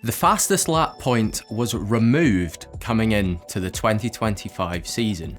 The fastest lap point was removed coming into the 2025 season.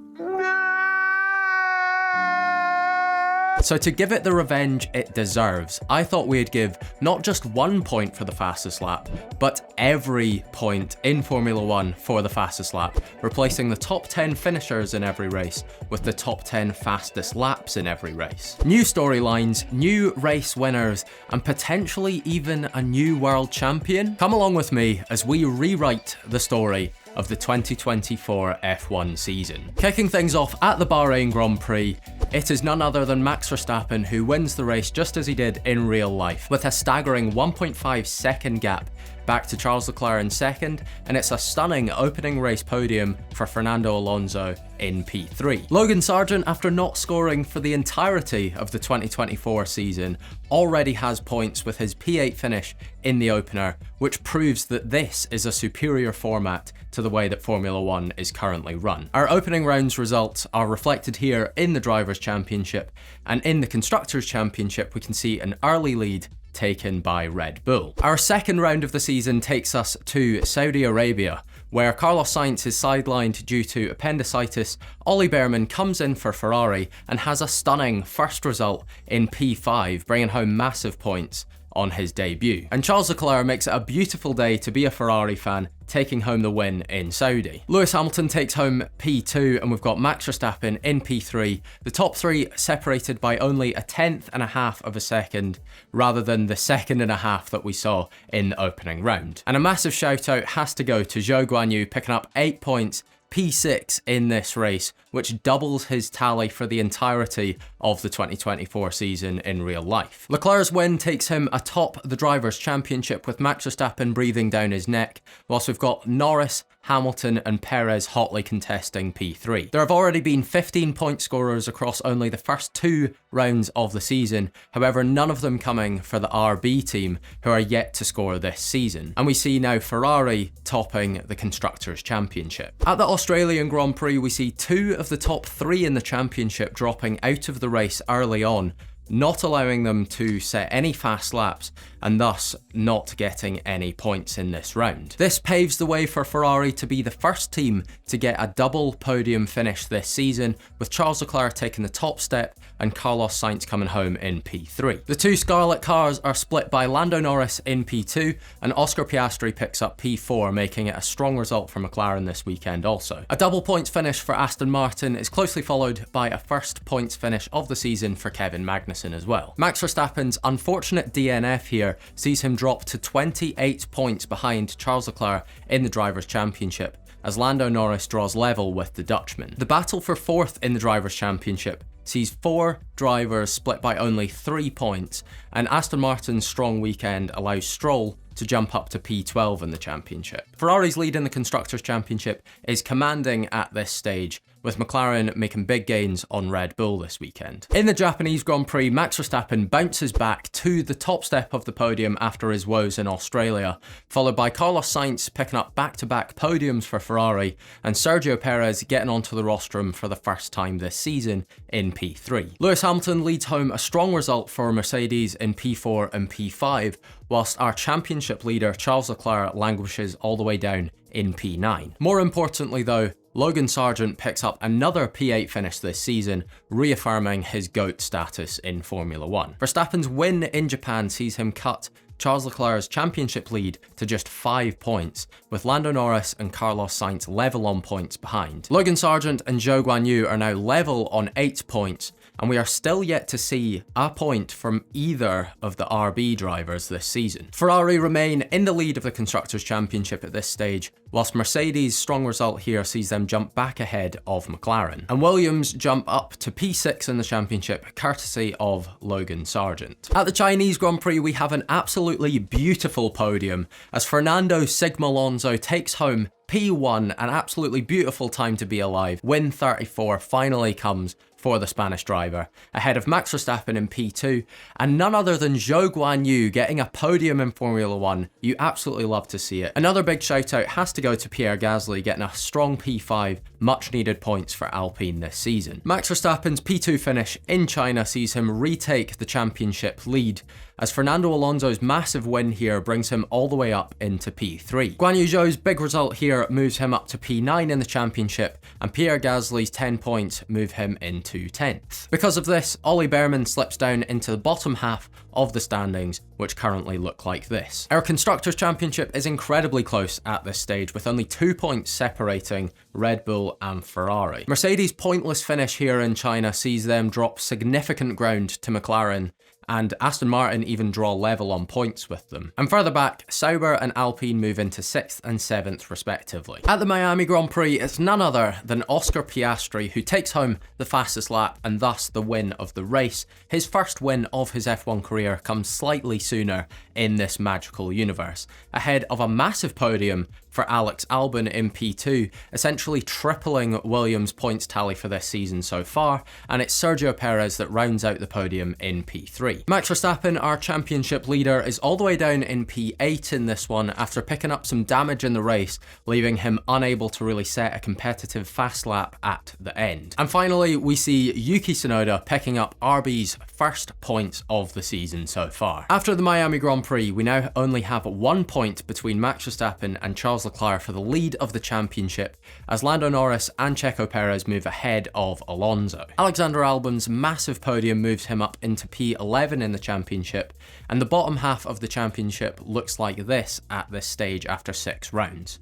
So to give it the revenge it deserves, I thought we'd give not just 1 point for the fastest lap, but every point in Formula 1 for the fastest lap, replacing the top 10 finishers in every race with the top 10 fastest laps in every race. New storylines, new race winners, and potentially even a new world champion? Come along with me as we rewrite the story of the 2024 F1 season. Kicking things off at the Bahrain Grand Prix, it is none other than Max Verstappen who wins the race just as he did in real life, with a staggering 1.5 second gap back to Charles Leclerc in second, and it's a stunning opening race podium for Fernando Alonso in P3. Logan Sargeant, after not scoring for the entirety of the 2024 season, already has points with his P8 finish in the opener, which proves that this is a superior format to the way that Formula 1 is currently run. Our opening round's results are reflected here in the Drivers' Championship, and in the Constructors' Championship we can see an early lead taken by Red Bull. Our second round of the season takes us to Saudi Arabia, where Carlos Sainz is sidelined due to appendicitis. Ollie Behrman comes in for Ferrari and has a stunning first result in P5, bringing home massive points on his debut. And Charles Leclerc makes it a beautiful day to be a Ferrari fan, taking home the win in Saudi. Lewis Hamilton takes home P2, and we've got Max Verstappen in P3. The top three separated by only a 1/10.5 of a second, rather than the 1.5 that we saw in the opening round. And a massive shout out has to go to Zhou Guanyu, picking up 8 points, P6 in this race, which doubles his tally for the entirety of the 2024 season in real life. Leclerc's win takes him atop the Drivers' Championship, with Max Verstappen breathing down his neck, whilst we've got Norris, Hamilton and Perez hotly contesting P3. There have already been 15 point scorers across only the first 2 rounds of the season, however none of them coming for the RB team, who are yet to score this season. And we see now Ferrari topping the Constructors' Championship. At the Australian Grand Prix we see 2 of the top 3 in the championship dropping out of the race early on, not allowing them to set any fast laps and thus not getting any points in this round. This paves the way for Ferrari to be the first team to get a double podium finish this season, with Charles Leclerc taking the top step and Carlos Sainz coming home in P3. The 2 Scarlet cars are split by Lando Norris in P2 and Oscar Piastri picks up P4, making it a strong result for McLaren this weekend also. A double points finish for Aston Martin is closely followed by a first points finish of the season for Kevin Magnussen as well. Max Verstappen's unfortunate DNF here sees him drop to 28 points behind Charles Leclerc in the Drivers' Championship, as Lando Norris draws level with the Dutchman. The battle for 4th in the Drivers' Championship sees 4 drivers split by only 3 points, and Aston Martin's strong weekend allows Stroll to jump up to P12 in the championship. Ferrari's lead in the Constructors' Championship is commanding at this stage, with McLaren making big gains on Red Bull this weekend. In the Japanese Grand Prix, Max Verstappen bounces back to the top step of the podium after his woes in Australia, followed by Carlos Sainz picking up back-to-back podiums for Ferrari, and Sergio Perez getting onto the rostrum for the first time this season in P3. Lewis Hamilton leads home a strong result for Mercedes in P4 and P5, whilst our championship leader Charles Leclerc languishes all the way down in P9. More importantly though, Logan Sargeant picks up another P8 finish this season, reaffirming his GOAT status in Formula 1. Verstappen's win in Japan sees him cut Charles Leclerc's championship lead to just 5 points, with Lando Norris and Carlos Sainz level on points behind. Logan Sargeant and Zhou Guanyu are now level on 8 points, and we are still yet to see a point from either of the RB drivers this season. Ferrari remain in the lead of the Constructors' Championship at this stage, whilst Mercedes' strong result here sees them jump back ahead of McLaren. And Williams jump up to P6 in the championship, courtesy of Logan Sargeant. At the Chinese Grand Prix, we have an absolutely beautiful podium, as Fernando Sigma Alonso takes home P1, an absolutely beautiful time to be alive. Win 34 finally comes for the Spanish driver, ahead of Max Verstappen in P2, and none other than Zhou Guanyu getting a podium in Formula 1. You absolutely love to see it. Another big shout out has to go to Pierre Gasly getting a strong P5, much needed points for Alpine this season. Max Verstappen's P2 finish in China sees him retake the championship lead, as Fernando Alonso's massive win here brings him all the way up into P3. Guan Yu Zhou's big result here moves him up to P9 in the championship, and Pierre Gasly's 10 points move him into 10th. Because of this, Ollie Behrman slips down into the bottom half of the standings, which currently look like this. Our Constructors' Championship is incredibly close at this stage, with only 2 points separating Red Bull and Ferrari. Mercedes' pointless finish here in China sees them drop significant ground to McLaren, and Aston Martin even draw level on points with them. And further back, Sauber and Alpine move into 6th and 7th respectively. At the Miami Grand Prix, it's none other than Oscar Piastri who takes home the fastest lap and thus the win of the race. His first win of his F1 career comes slightly sooner in this magical universe, ahead of a massive podium for Alex Albon in P2, essentially tripling Williams' points tally for this season so far, and it's Sergio Perez that rounds out the podium in P3. Max Verstappen, our championship leader, is all the way down in P8 in this one after picking up some damage in the race, leaving him unable to really set a competitive fast lap at the end. And finally, we see Yuki Tsunoda picking up RB's first points of the season so far. After the Miami Grand Prix, we now only have 1 point between Max Verstappen and Charles Leclerc for the lead of the championship, as Lando Norris and Checo Perez move ahead of Alonso. Alexander Albon's massive podium moves him up into P11 in the championship, and the bottom half of the championship looks like this at this stage after 6 rounds.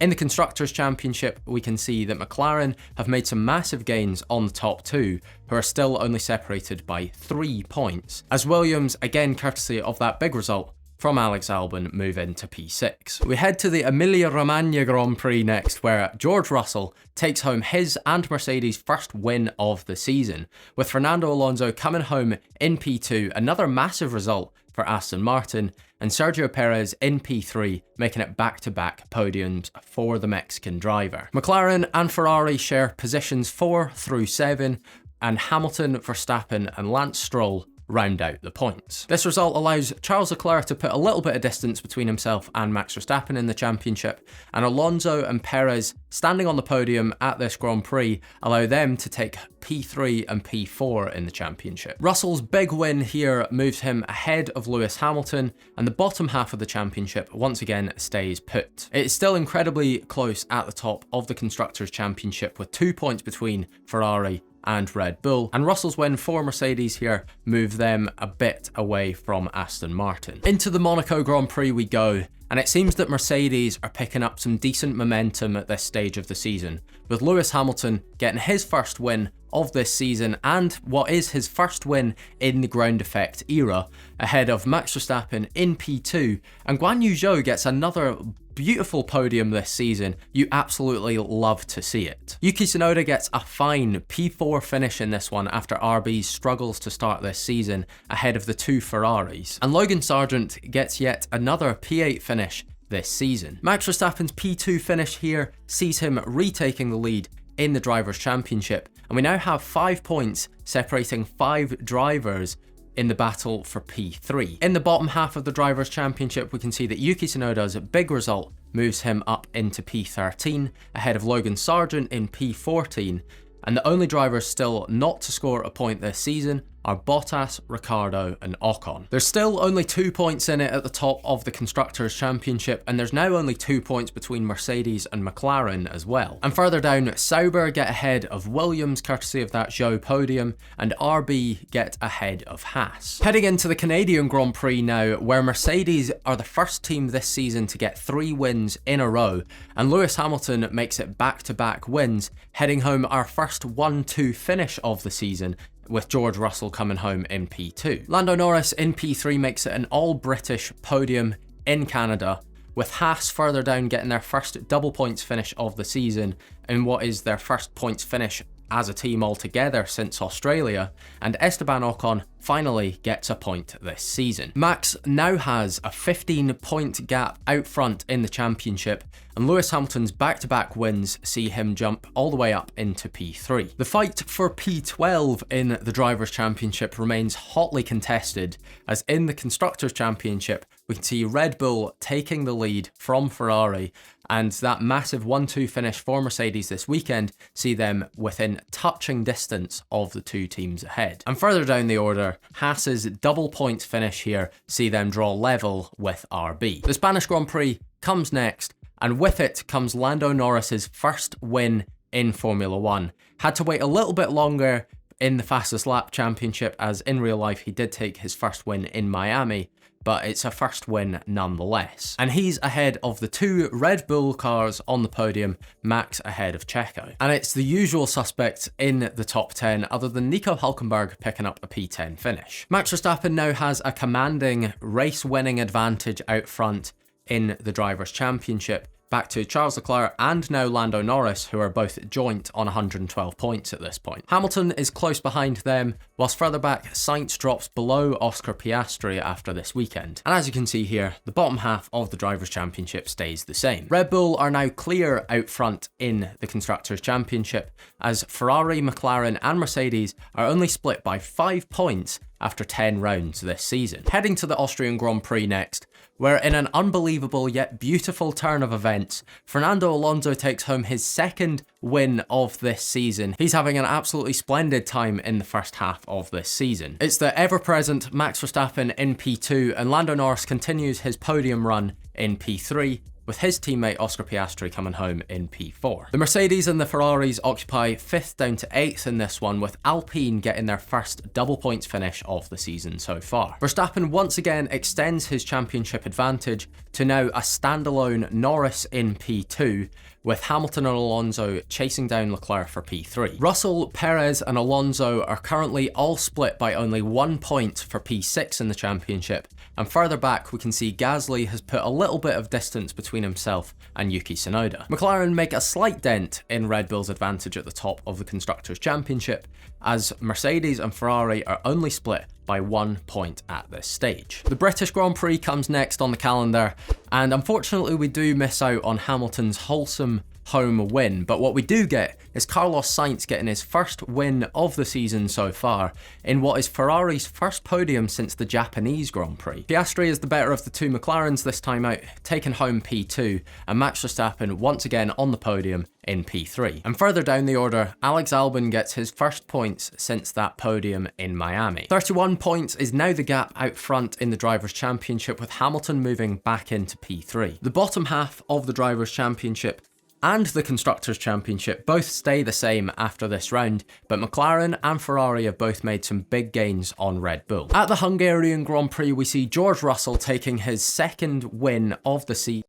In the Constructors' Championship, we can see that McLaren have made some massive gains on the top 2, who are still only separated by 3 points, as Williams, again courtesy of that big result from Alex Albon, move into P6. We head to the Emilia-Romagna Grand Prix next, where George Russell takes home his and Mercedes' first win of the season, with Fernando Alonso coming home in P2, another massive result for Aston Martin, and Sergio Perez in P3, making it back-to-back podiums for the Mexican driver. McLaren and Ferrari share positions 4 through 7, and Hamilton, Verstappen and Lance Stroll round out the points. This result allows Charles Leclerc to put a little bit of distance between himself and Max Verstappen in the championship, and Alonso and Perez standing on the podium at this Grand Prix allow them to take P3 and P4 in the championship. Russell's big win here moves him ahead of Lewis Hamilton, and the bottom half of the championship once again stays put. It is still incredibly close at the top of the Constructors' Championship, with 2 points between Ferrari and Red Bull, and Russell's win for Mercedes here move them a bit away from Aston Martin. Into the Monaco Grand Prix we go, and it seems that Mercedes are picking up some decent momentum at this stage of the season, with Lewis Hamilton getting his first win of this season and what is his first win in the ground effect era, ahead of Max Verstappen in P2, and Guan Yu Zhou gets another beautiful podium this season. You absolutely love to see it. Yuki Tsunoda gets a fine P4 finish in this one after RB struggles to start this season ahead of the 2 Ferraris, and Logan Sargent gets yet another P8 finish this season. Max Verstappen's P2 finish here sees him retaking the lead in the Drivers' Championship, and we now have 5 points separating 5 drivers in the battle for P3. In the bottom half of the Drivers' Championship, we can see that Yuki Tsunoda's big result moves him up into P13, ahead of Logan Sargent in P14, and the only drivers still not to score a point this season are Bottas, Ricciardo and Ocon. There's still only 2 points in it at the top of the Constructors' Championship, and there's now only 2 points between Mercedes and McLaren as well. And further down, Sauber get ahead of Williams courtesy of that Zhou podium, and RB get ahead of Haas. Heading into the Canadian Grand Prix now, where Mercedes are the first team this season to get 3 wins in a row, and Lewis Hamilton makes it back-to-back wins, heading home our first 1-2 finish of the season, with George Russell coming home in P2. Lando Norris in P3 makes it an all-British podium in Canada, with Haas further down getting their first double points finish of the season in what is their first points finish as a team altogether since Australia, and Esteban Ocon finally gets a point this season. Max now has a 15-point gap out front in the championship, and Lewis Hamilton's back-to-back wins see him jump all the way up into P3. The fight for P12 in the Drivers' Championship remains hotly contested, as in the Constructors' Championship we can see Red Bull taking the lead from Ferrari, and that massive 1-2 finish for Mercedes this weekend see them within touching distance of the two teams ahead. And further down the order, Haas's double points finish here see them draw level with RB. The Spanish Grand Prix comes next, and with it comes Lando Norris's first win in Formula 1. Had to wait a little bit longer in the fastest lap championship, as in real life he did take his first win in Miami, but it's a first win nonetheless. And he's ahead of the two Red Bull cars on the podium, Max ahead of Checo. And it's the usual suspects in the top 10, other than Nico Hülkenberg picking up a P10 finish. Max Verstappen now has a commanding race-winning advantage out front in the Drivers' Championship, back to Charles Leclerc and now Lando Norris, who are both joint on 112 points at this point. Hamilton is close behind them, whilst further back, Sainz drops below Oscar Piastri after this weekend. And as you can see here, the bottom half of the Drivers' Championship stays the same. Red Bull are now clear out front in the Constructors' Championship, as Ferrari, McLaren and Mercedes are only split by 5 points after 10 rounds this season. Heading to the Austrian Grand Prix next, where in an unbelievable yet beautiful turn of events, Fernando Alonso takes home his second win of this season. He's having an absolutely splendid time in the first half of this season. It's the ever-present Max Verstappen in P2, and Lando Norris continues his podium run in P3, with his teammate Oscar Piastri coming home in P4. The Mercedes and the Ferraris occupy 5th down to 8th in this one, with Alpine getting their first double points finish of the season so far. Verstappen once again extends his championship advantage to now a standalone Norris in P2, with Hamilton and Alonso chasing down Leclerc for P3. Russell, Perez and Alonso are currently all split by only 1 point for P6 in the championship, and further back we can see Gasly has put a little bit of distance between himself and Yuki Tsunoda. McLaren make a slight dent in Red Bull's advantage at the top of the Constructors' Championship, as Mercedes and Ferrari are only split by 1 point at this stage. The British Grand Prix comes next on the calendar, and unfortunately we do miss out on Hamilton's wholesome home win, but what we do get is Carlos Sainz getting his first win of the season so far in what is Ferrari's first podium since the Japanese Grand Prix. Piastri is the better of the two McLarens this time out, taking home P2, and Max Verstappen once again on the podium in P3. And further down the order, Alex Albon gets his first points since that podium in Miami. 31 points is now the gap out front in the Drivers' Championship, with Hamilton moving back into P3. The bottom half of the Drivers' Championship and the Constructors' Championship both stay the same after this round, but McLaren and Ferrari have both made some big gains on Red Bull. At the Hungarian Grand Prix, we see George Russell taking his second win of the season.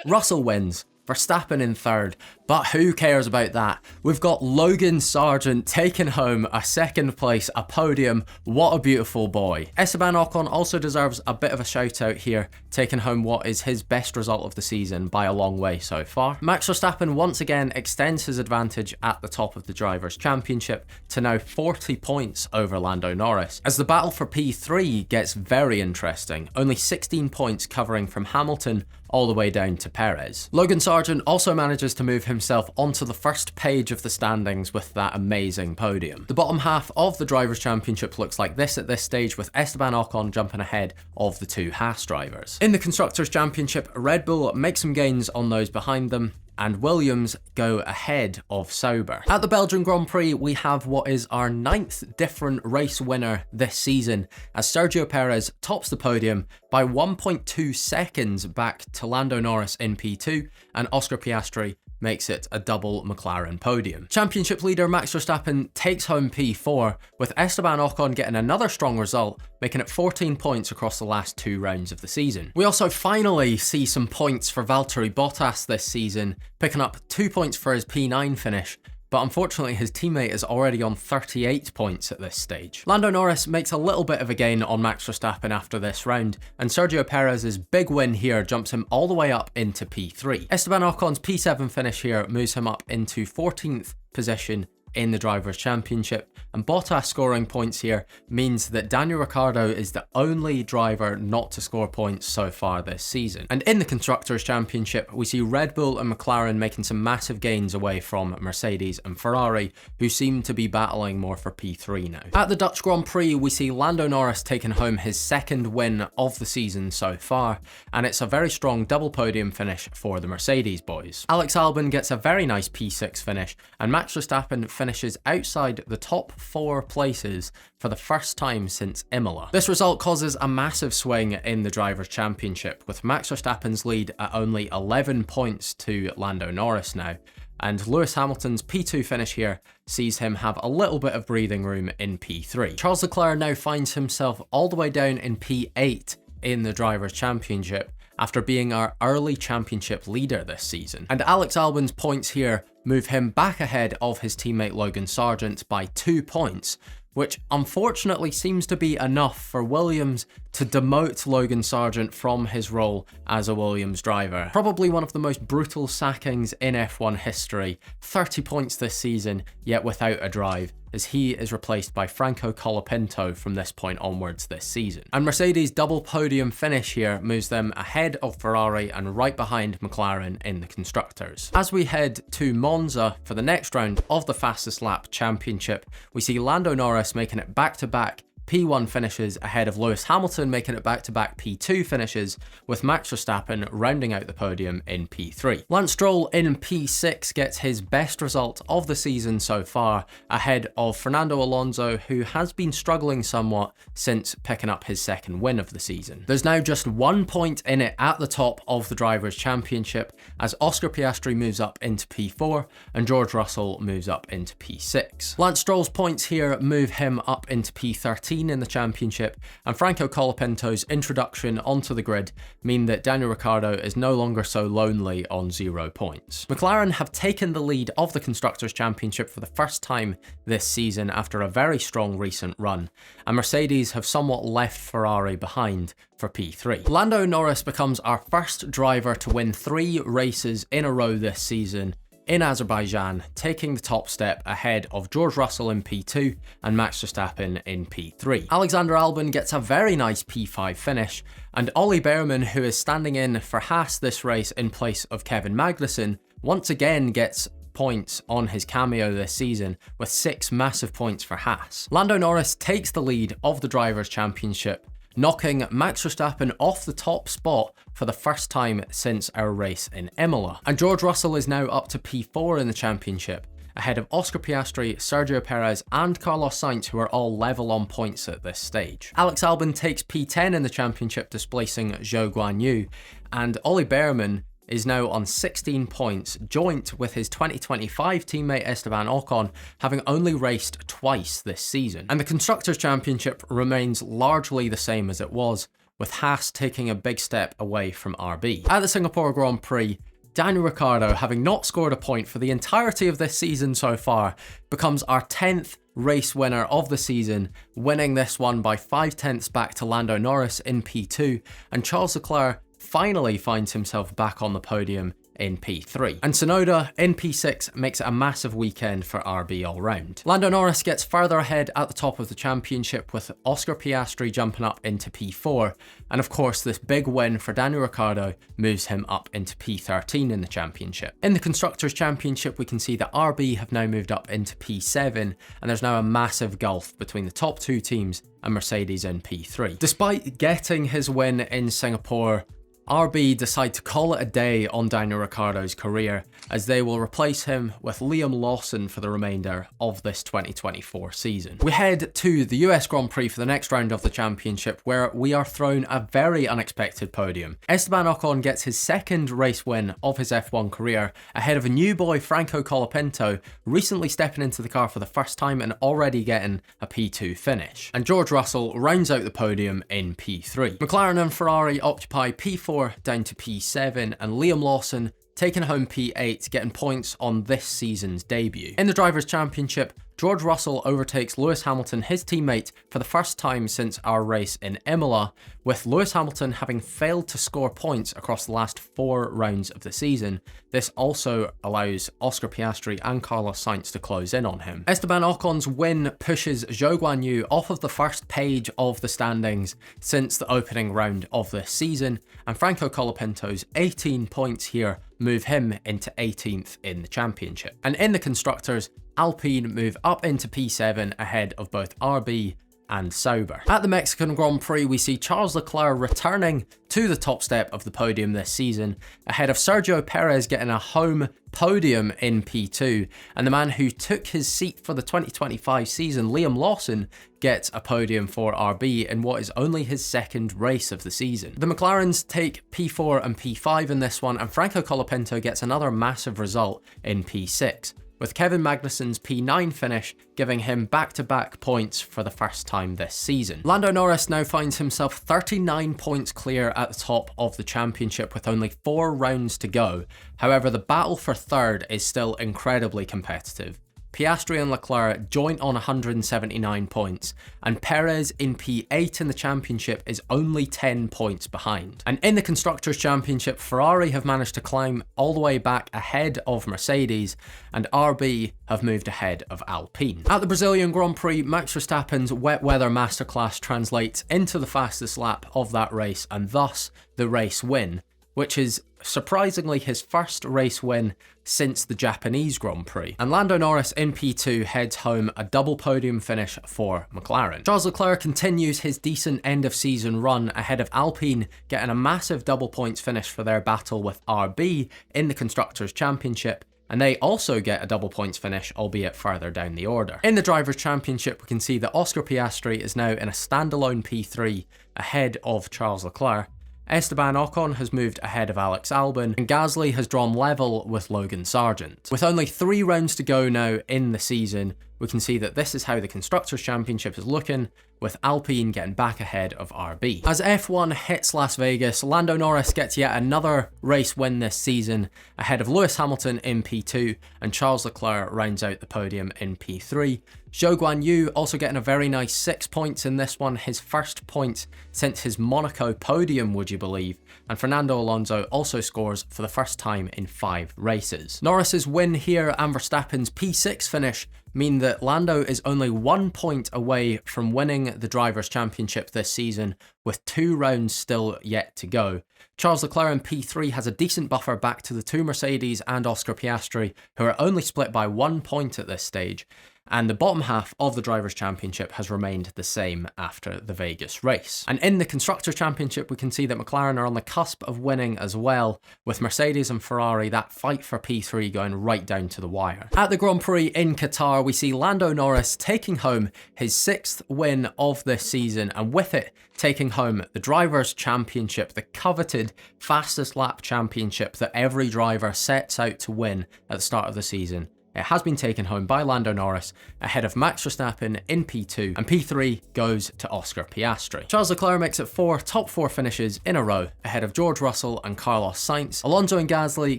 Russell wins, Verstappen in third, but who cares about that? We've got Logan Sargent taking home a second place, a podium. What a beautiful boy. Esteban Ocon also deserves a bit of a shout out here, taking home what is his best result of the season by a long way so far. Max Verstappen once again extends his advantage at the top of the Drivers' Championship to now 40 points over Lando Norris, as the battle for P3 gets very interesting, only 16 points covering from Hamilton all the way down to Perez. Logan Sargent also manages to move himself onto the first page of the standings with that amazing podium. The bottom half of the Drivers' Championship looks like this at this stage, with Esteban Ocon jumping ahead of the two Haas drivers. In the Constructors' Championship, Red Bull make some gains on those behind them, and Williams go ahead of Sauber. At the Belgian Grand Prix, we have what is our 9th different race winner this season, as Sergio Perez tops the podium by 1.2 seconds back to Lando Norris in P2, and Oscar Piastri makes it a double McLaren podium. Championship leader Max Verstappen takes home P4, with Esteban Ocon getting another strong result, making it 14 points across the last 2 rounds of the season. We also finally see some points for Valtteri Bottas this season, picking up 2 points for his P9 finish, but unfortunately his teammate is already on 38 points at this stage. Lando Norris makes a little bit of a gain on Max Verstappen after this round, and Sergio Perez's big win here jumps him all the way up into P3. Esteban Ocon's P7 finish here moves him up into 14th position in the Drivers' Championship, and Bottas scoring points here means that Daniel Ricciardo is the only driver not to score points so far this season. And in the Constructors' Championship, we see Red Bull and McLaren making some massive gains away from Mercedes and Ferrari, who seem to be battling more for P3 now. At the Dutch Grand Prix, we see Lando Norris taking home his second win of the season so far, and it's a very strong double podium finish for the Mercedes boys. Alex Albon gets a very nice P6 finish, and Max Verstappen finishes outside the top 4 places for the first time since Imola. This result causes a massive swing in the Drivers' Championship, with Max Verstappen's lead at only 11 points to Lando Norris now, and Lewis Hamilton's P2 finish here sees him have a little bit of breathing room in P3. Charles Leclerc now finds himself all the way down in P8 in the Drivers' Championship, after being our early championship leader this season. And Alex Albon's points here move him back ahead of his teammate Logan Sargent by 2 points, which unfortunately seems to be enough for Williams to demote Logan Sargent from his role as a Williams driver. Probably one of the most brutal sackings in F1 history, 30 points this season, yet without a drive, as he is replaced by Franco Colapinto from this point onwards this season. And Mercedes' double podium finish here moves them ahead of Ferrari and right behind McLaren in the Constructors. As we head to Monza for the next round of the Fastest Lap Championship, we see Lando Norris making it back-to-back P1 finishes ahead of Lewis Hamilton making it back-to-back P2 finishes, with Max Verstappen rounding out the podium in P3. Lance Stroll in P6 gets his best result of the season so far, ahead of Fernando Alonso, who has been struggling somewhat since picking up his second win of the season. There's now just 1 point in it at the top of the Drivers' Championship, as Oscar Piastri moves up into P4 and George Russell moves up into P6. Lance Stroll's points here move him up into P13 in the championship, and Franco Colapinto's introduction onto the grid mean that Daniel Ricciardo is no longer so lonely on 0 points. McLaren have taken the lead of the Constructors' Championship for the first time this season after a very strong recent run, and Mercedes have somewhat left Ferrari behind for P3. Lando Norris becomes our first driver to win 3 races in a row this season in Azerbaijan, taking the top step ahead of George Russell in P2 and Max Verstappen in P3. Alexander Albon gets a very nice P5 finish, and Ollie Behrman, who is standing in for Haas this race in place of Kevin Magnussen, once again gets points on his cameo this season, with 6 massive points for Haas. Lando Norris takes the lead of the Drivers' Championship, knocking Max Verstappen off the top spot for the first time since our race in Imola. And George Russell is now up to P4 in the championship, ahead of Oscar Piastri, Sergio Perez and Carlos Sainz, who are all level on points at this stage. Alex Albon takes P10 in the championship, displacing Zhou Guanyu, and Ollie Behrman is now on 16 points, joint with his 2025 teammate Esteban Ocon, having only raced twice this season. And the Constructors' Championship remains largely the same as it was, with Haas taking a big step away from RB. At the Singapore Grand Prix, Daniel Ricciardo, having not scored a point for the entirety of this season so far, becomes our 10th race winner of the season, winning this one by 5/10 back to Lando Norris in P2, and Charles Leclerc finally finds himself back on the podium in P3. And Tsunoda in P6 makes it a massive weekend for RB all round. Lando Norris gets further ahead at the top of the championship, with Oscar Piastri jumping up into P4, and of course this big win for Daniel Ricciardo moves him up into P13 in the championship. In the Constructors' Championship, we can see that RB have now moved up into P7, and there's now a massive gulf between the top 2 teams and Mercedes in P3. Despite getting his win in Singapore, RB decide to call it a day on Daniel Ricciardo's career, as they will replace him with Liam Lawson for the remainder of this 2024 season. We head to the US Grand Prix for the next round of the championship, where we are thrown a very unexpected podium. Esteban Ocon gets his second race win of his F1 career, ahead of a new boy Franco Colapinto, recently stepping into the car for the first time and already getting a P2 finish. And George Russell rounds out the podium in P3. McLaren and Ferrari occupy P4 down to P7, and Liam Lawson taking home P8, getting points on this season's debut. In the Drivers' Championship, George Russell overtakes Lewis Hamilton, his teammate, for the first time since our race in Imola, with Lewis Hamilton having failed to score points across the last 4 rounds of the season. This also allows Oscar Piastri and Carlos Sainz to close in on him. Esteban Ocon's win pushes Zhou Guanyu off of the first page of the standings since the opening round of this season, and Franco Colapinto's 18 points here move him into 18th in the championship. And in the Constructors, Alpine move up into P7 ahead of both RB and Sauber. At the Mexican Grand Prix, we see Charles Leclerc returning to the top step of the podium this season, ahead of Sergio Perez getting a home podium in P2, and the man who took his seat for the 2025 season, Liam Lawson, gets a podium for RB in what is only his second race of the season. The McLarens take P4 and P5 in this one, and Franco Colapinto gets another massive result in P6, with Kevin Magnussen's P9 finish giving him back-to-back points for the first time this season. Lando Norris now finds himself 39 points clear at the top of the championship with only 4 rounds to go. However, the battle for third is still incredibly competitive. Piastri and Leclerc joint on 179 points, and Perez in P8 in the championship is only 10 points behind. And in the Constructors' Championship, Ferrari have managed to climb all the way back ahead of Mercedes, and RB have moved ahead of Alpine. At the Brazilian Grand Prix, Max Verstappen's wet weather masterclass translates into the fastest lap of that race, and thus the race win, which is surprisingly his first race win since the Japanese Grand Prix. And Lando Norris in P2 heads home a double podium finish for McLaren. Charles Leclerc continues his decent end of season run ahead of Alpine, getting a massive double points finish for their battle with RB in the Constructors' Championship, and they also get a double points finish, albeit further down the order. In the Drivers' Championship, we can see that Oscar Piastri is now in a standalone P3 ahead of Charles Leclerc. Esteban Ocon has moved ahead of Alex Albon, and Gasly has drawn level with Logan Sargent. With only 3 rounds to go now in the season, we can see that this is how the Constructors' Championship is looking, with Alpine getting back ahead of RB. As F1 hits Las Vegas, Lando Norris gets yet another race win this season, ahead of Lewis Hamilton in P2, and Charles Leclerc rounds out the podium in P3. Zhou Guanyu also getting a very nice 6 points in this one, his first point since his Monaco podium, would you believe, and Fernando Alonso also scores for the first time in 5 races. Norris's win here and Verstappen's P6 finish mean that Lando is only 1 point away from winning the Drivers' Championship this season, with 2 rounds still yet to go. Charles Leclerc in P3 has a decent buffer back to the 2 Mercedes and Oscar Piastri, who are only split by 1 point at this stage, and the bottom half of the Drivers' Championship has remained the same after the Vegas race. And in the Constructors' Championship, we can see that McLaren are on the cusp of winning as well, with Mercedes and Ferrari, that fight for P3 going right down to the wire. At the Grand Prix in Qatar, we see Lando Norris taking home his 6th win of this season, and with it, taking home the Drivers' Championship, the coveted fastest lap championship that every driver sets out to win at the start of the season. It has been taken home by Lando Norris ahead of Max Verstappen in P2, and P3 goes to Oscar Piastri. Charles Leclerc makes it 4 top 4 finishes in a row ahead of George Russell and Carlos Sainz. Alonso and Gasly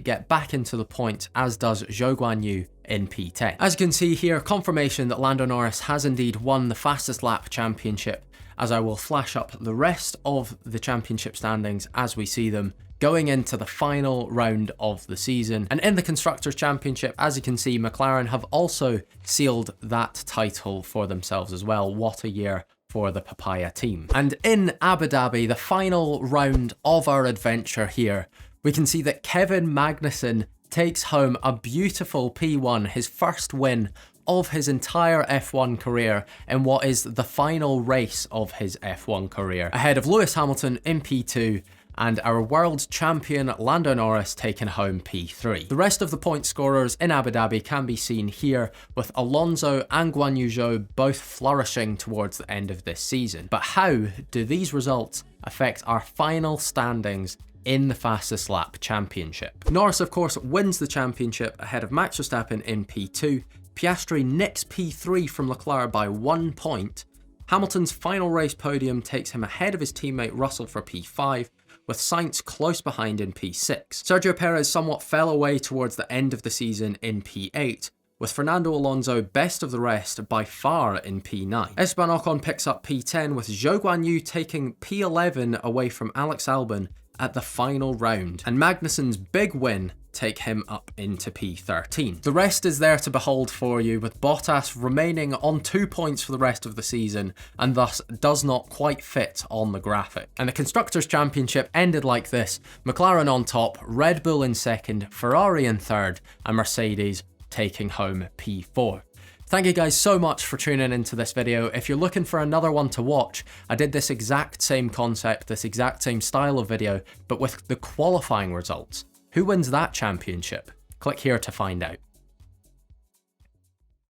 get back into the point, as does Zhou Guanyu in P10. As you can see here, confirmation that Lando Norris has indeed won the fastest lap championship, as I will flash up the rest of the championship standings as we see them going into the final round of the season. And in the Constructors' Championship, as you can see, McLaren have also sealed that title for themselves as well. What a year for the Papaya team. And in Abu Dhabi, the final round of our adventure here, we can see that Kevin Magnussen takes home a beautiful P1, his first win of his entire F1 career in what is the final race of his F1 career, ahead of Lewis Hamilton in P2, and our world champion Lando Norris taking home P3. The rest of the point scorers in Abu Dhabi can be seen here, with Alonso and Guan Yu Zhou both flourishing towards the end of this season. But how do these results affect our final standings in the fastest lap championship? Norris, of course, wins the championship ahead of Max Verstappen in P2. Piastri nicks P3 from Leclerc by 1 point. Hamilton's final race podium takes him ahead of his teammate Russell for P5, with Sainz close behind in P6. Sergio Perez somewhat fell away towards the end of the season in P8, with Fernando Alonso best of the rest by far in P9. Esteban Ocon picks up P10, with Zhou Guanyu taking P11 away from Alex Albon at the final round, and Magnussen's big win take him up into P13. The rest is there to behold for you, with Bottas remaining on 2 points for the rest of the season and thus does not quite fit on the graphic. And the Constructors' Championship ended like this: McLaren on top, Red Bull in second, Ferrari in third, and Mercedes taking home P4. Thank you guys so much for tuning into this video. If you're looking for another one to watch, I did this exact same concept, this exact same style of video, but with the qualifying results. Who wins that championship? Click here to find out.